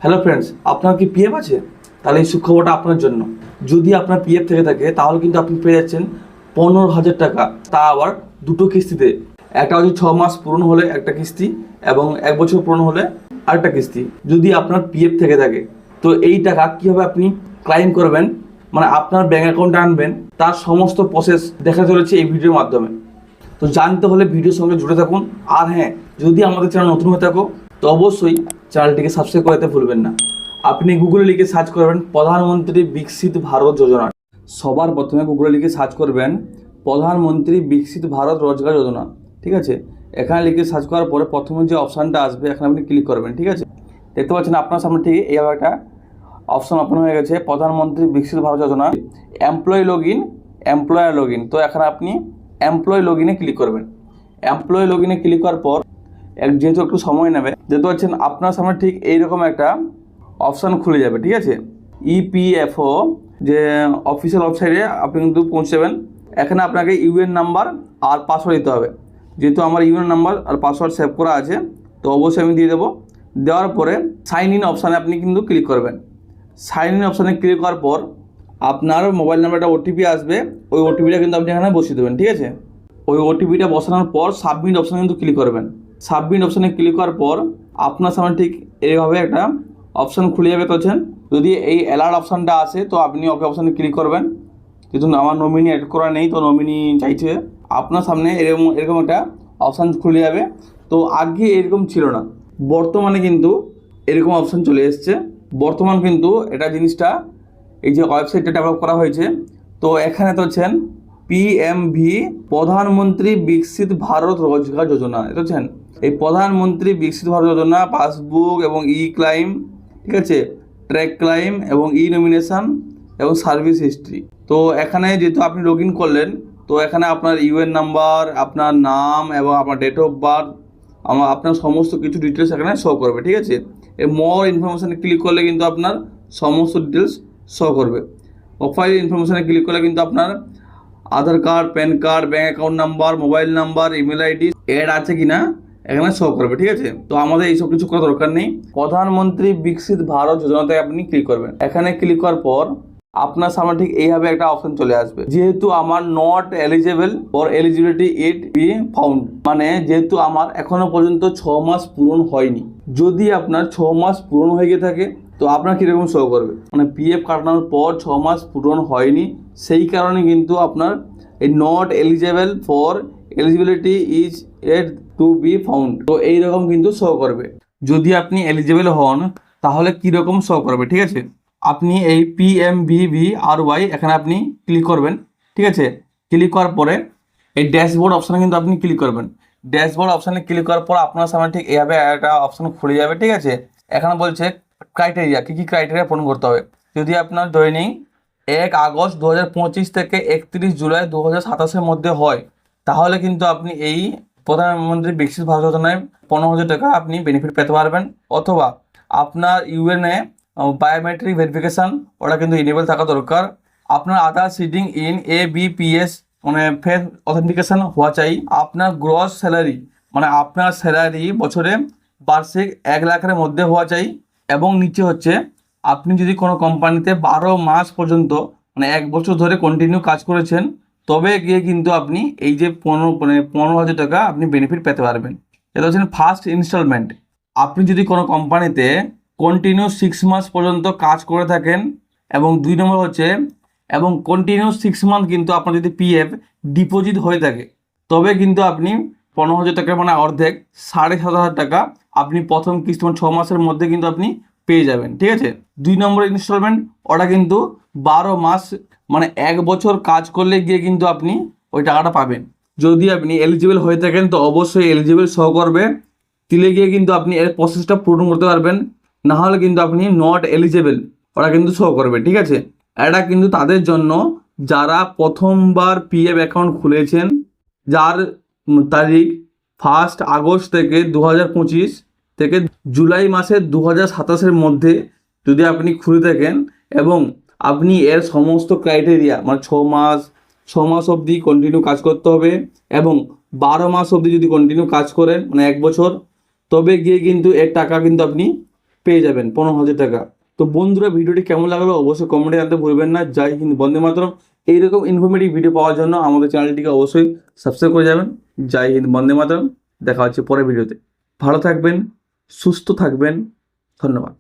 Hello friends, আপনার কি PF আছে? তাহলে এই সুখবরটা আপনার জন্য। যদি আপনার পিএফ থেকে থাকে তাহলে কিন্তু আপনি পেয়ে যাচ্ছেন 15,000 টাকা, তা আবার দুটো কিস্তিতে। একটা হচ্ছে 6 মাস পূরণ হলে একটা কিস্তি এবং 1 বছর পূরণ হলে আরেকটা কিস্তি। যদি আপনার পিএফ থেকে থাকে তো এই টাকা কীভাবে আপনি ক্লাইম করবেন, মানে আপনার ব্যাঙ্ক অ্যাকাউন্টে আনবেন, তার সমস্ত প্রসেস দেখা চলেছে এই ভিডিওর মাধ্যমে। তো জানতে হলে ভিডিওর সঙ্গে জুড়ে থাকুন। আর হ্যাঁ, যদি আমাদের চ্যানেল নতুন হয়ে থাকো তো অবশ্যই চ্যানেলটিকে সাবস্ক্রাইব করতে ভুলবেন না। আপনি গুগলে লিখে সার্চ করবেন প্রধানমন্ত্রী বিকশিত ভারত যোজনা। সবার প্রথমে গুগলে লিখে সার্চ করবেন প্রধানমন্ত্রী বিকশিত ভারত রোজগার যোজনা। ঠিক আছে, এখানে লিখে সার্চ করার পরে প্রথমে যে অপশানটা আসবে এখানে আপনি ক্লিক করবেন। ঠিক আছে, দেখতে পাচ্ছেন আপনার সামনে ঠিক এইভাবে একটা অপশন ওপেন হয়ে গেছে, Pradhan Mantri Viksit Bharat Yojana, employee log in, employer log in. তো এখানে আপনি এমপ্লয়ি লগ ইনে ক্লিক করবেন। এমপ্লয়ি লগ ইনে ক্লিক করার পর যেহেতু একটু সময় নেবে, দেখতে পাচ্ছেন আপনার সামনে ঠিক এইরকম একটা অপশান খুলে যাবে। ঠিক আছে, ইপিএফও যে অফিসিয়াল ওয়েবসাইটে আপনি কিন্তু পৌঁছে যাবেন। এখানে আপনাকে ইউএন নাম্বার আর পাসওয়ার্ড দিতে হবে। যেহেতু আমার ইউএন নাম্বার আর পাসওয়ার্ড সেভ করা আছে তো অবশ্যই আমি দিয়ে দেবো। দেওয়ার পরে সাইন ইন অপশানে আপনি কিন্তু ক্লিক করবেন। সাইন ইন অপশানে ক্লিক করার পর আপনার মোবাইল নাম্বারটা ওটিপি আসবে, ওই ওটিপিটা কিন্তু আপনি এখানে বসিয়ে দেবেন। ঠিক আছে, ওই ওটিপিটা বসানোর পর সাবমিট অপশানে কিন্তু ক্লিক করবেন। সাবমিট অপশানে ক্লিক করার পর আপনার সামনে ঠিক এইভাবে একটা অপশান খুলে যাবে। করছেন যদি এই অ্যালার্ট অপশানটা আসে তো আপনি ওকে অপশানে ক্লিক করবেন। কিন্তু আমার নমিনি অ্যাড করা নেই, তো নমিনি চাইছে। আপনার সামনে এরকম একটা অপশান খুলে যাবে। তো আগে এরকম ছিল না, বর্তমানে কিন্তু এরকম অপশান চলে এসছে। বর্তমান কিন্তু এটা জিনিসটা এই যে ওয়েবসাইটটা ডেভেলপ করা হয়েছে, তো এখানে তো হচ্ছেন পিএমভি প্রধানমন্ত্রী বিকশিত ভারত রোজগার যোজনা। এটা হচ্ছেন এই প্রধানমন্ত্রী বিকশিত ভারত যোজনা পাসবুক এবং ই ক্লাইম, ঠিক আছে, ট্র্যাক ক্লাইম এবং ই নমিনেশন এবং সার্ভিস হিস্ট্রি। তো এখানে যেহেতু আপনি লগ ইন করলেন তো এখানে আপনার ইউএন নাম্বার, আপনার নাম এবং আপনার ডেট অফ বার্থ, আপনার সমস্ত কিছু ডিটেলস এখানে শো করবে। ঠিক আছে, এই মোর ইনফরমেশানে ক্লিক করলে কিন্তু আপনার সমস্ত ডিটেলস শো করবে। প্রোফাইল ইনফরমেশানে ক্লিক করলে কিন্তু আপনার Aadhaar card, PAN card, bank account number, mobile number, email ID add আছে কিনা এখানে শো করবে। ঠিক আছে, তো আমাদের এইসব কিছু করার দরকার নেই। প্রধানমন্ত্রী বিকশিত ভারত যোজনাতে আপনি ক্লিক করবেন। এখানে ক্লিক করার পর আপনার সামনে ঠিক এইভাবে একটা অপশন চলে আসবে, যেহেতু আমার not eligible for eligibility it be found, মানে যেহেতু আমার এখনো পর্যন্ত 6 মাস পূরণ হয়নি। যদি আপনার 6 মাস পূরণ হয়ে গিয়ে থাকে তো আপনার কীরকম শো করবে, মানে পিএফ কাটানোর পর 6 মাস পূরণ হয়নি, সেই কারণে কিন্তু আপনার এই not eligible for eligibility is yet to be found, তো এইরকম কিন্তু শো করবে। যদি আপনি এলিজিবল হন তাহলে কীরকম শো করবে। ঠিক আছে, আপনি এই PMVVRY এখানে আপনি ক্লিক করবেন। ঠিক আছে, ক্লিক করার পরে এই ড্যাশবোর্ড অপশানে কিন্তু আপনি ক্লিক করবেন। ড্যাশবোর্ড অপশানে ক্লিক করার পর আপনার সামনে ঠিক এইভাবে একটা অপশান খুলে যাবে। ঠিক আছে, এখানে বলছে ক্রাইটেরিয়া, কী কী ক্রাইটেরিয়া পূরণ করতে হবে। যদি আপনার জয়েনিং 1 আগস্ট 2025 থেকে 31 জুলাই 2027 মধ্যে হয় তাহলে কিন্তু আপনি এই প্রধানমন্ত্রী বিকশিত ভারত যোজনায় 15,000 টাকা আপনি বেনিফিট পেতে পারবেন। অথবা আপনার ইউএনএ বায়োমেট্রিক ভেরিফিকেশান ওটা কিন্তু ইনেবল থাকা দরকার। আপনার আধার সিডিং ইন ABPS মানে ফেস অথেন্টিকেশান হওয়া চাই। আপনার গ্রস স্যালারি মানে আপনার স্যালারি বছরে বার্ষিক 1 লাখের মধ্যে হওয়া চাই। এবং নিচে হচ্ছে আপনি যদি কোনো কোম্পানিতে 12 মাস পর্যন্ত মানে 1 বছর ধরে কন্টিনিউ কাজ করেছেন তবে গিয়ে কিন্তু আপনি এই যে 15,000 টাকা আপনি বেনিফিট পেতে পারবেন। এটা হচ্ছে ফার্স্ট ইনস্টলমেন্ট। আপনি যদি কোনো কোম্পানিতে কন্টিনিউ 6 মাস পর্যন্ত কাজ করে থাকেন এবং 2 নম্বর হচ্ছে এবং কন্টিনিউ 6 মান্থ কিন্তু আপনার যদি পিএফ ডিপোজিট হয়ে থাকে তবে কিন্তু আপনি 15,000 টাকা মানে অর্ধেক 7,500 টাকা আপনি প্রথম কিস্তি 6 মাসের মধ্যে কিন্তু আপনি পেয়ে যাবেন। ঠিক আছে, 2 নম্বর ইনস্টলমেন্ট ওটা কিন্তু 12 মাস মানে 1 বছর কাজ করলে গিয়ে কিন্তু আপনি ওই টাকাটা পাবেন। যদি আপনি এলিজিবল হয়ে থাকেন তো অবশ্যই এলিজিবল শো করবে, দিলে গিয়ে কিন্তু আপনি এর প্রসেসটা পূরণ করতে পারবেন। না হলে কিন্তু আপনি নট এলিজিবল ওরা কিন্তু শো করবে। ঠিক আছে, এটা কিন্তু তাদের জন্য যারা প্রথমবার পিএফ অ্যাকাউন্ট খুলেছেন, যার তারিখ 1 আগস্ট থেকে 2025 থেকে জুলাই মাসের 2027 মধ্যে যদি আপনি খুলে থাকেন এবং আপনি এর সমস্ত ক্রাইটেরিয়া মানে 6 মাস অবধি কন্টিনিউ কাজ করতে হবে এবং 12 মাস অবধি যদি কন্টিনিউ কাজ করেন মানে 1 বছর তবে গিয়ে কিন্তু এর টাকা কিন্তু আপনি পেয়ে যাবেন 15,000 টাকা। তো বন্ধুরা, ভিডিওটি কেমন লাগলো অবশ্যই কমেন্টে জানতে ভুলবেন না। জয় হিন্দ, বন্দে মাতরম। এইরকম ইনফরমেটিভ ভিডিও পাওয়ার জন্য আমাদের চ্যানেলটিকে অবশ্যই সাবস্ক্রাইব করে যাবেন। জয় হিন্দ, বন্দে মাতরম। দেখা হচ্ছে পরের ভিডিওতে। ভালো থাকবেন, সুস্থ থাকবেন। ধন্যবাদ।